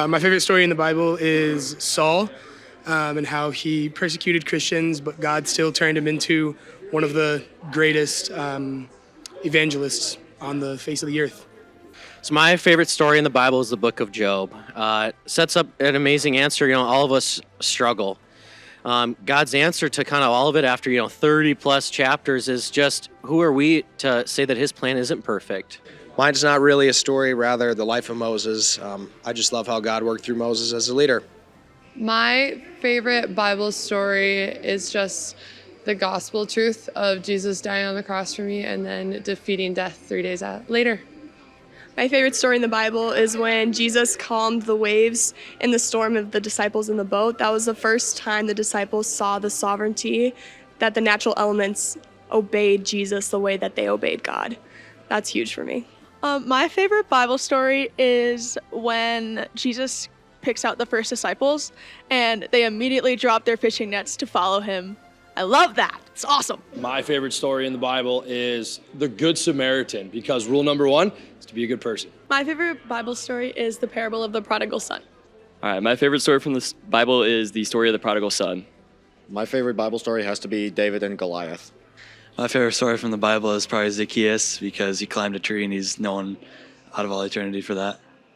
My favorite story in the Bible is Saul and how he persecuted Christians, but God still turned him into one of the greatest evangelists on the face of the earth. So my favorite story in the Bible is the book of Job. It sets up an amazing answer. All of us struggle. God's answer to kind of all of it after, 30 plus chapters is just, who are we to say that his plan isn't perfect? Mine's not really a story, rather the life of Moses. I just love how God worked through Moses as a leader. My favorite Bible story is just the gospel truth of Jesus dying on the cross for me and then defeating death 3 days later. My favorite story in the Bible is when Jesus calmed the waves in the storm of the disciples in the boat. That was the first time the disciples saw the sovereignty, that the natural elements obeyed Jesus the way that they obeyed God. That's huge for me. My favorite Bible story is when Jesus picks out the first disciples and they immediately drop their fishing nets to follow him. I love that. It's awesome. My favorite story in the Bible is the Good Samaritan, because rule number 1 is to be a good person. My favorite Bible story is the parable of the prodigal son. All right, my favorite story from the Bible is the story of the prodigal son. My favorite Bible story has to be David and Goliath. My favorite story from the Bible is probably Zacchaeus, because he climbed a tree and he's known out of all eternity for that.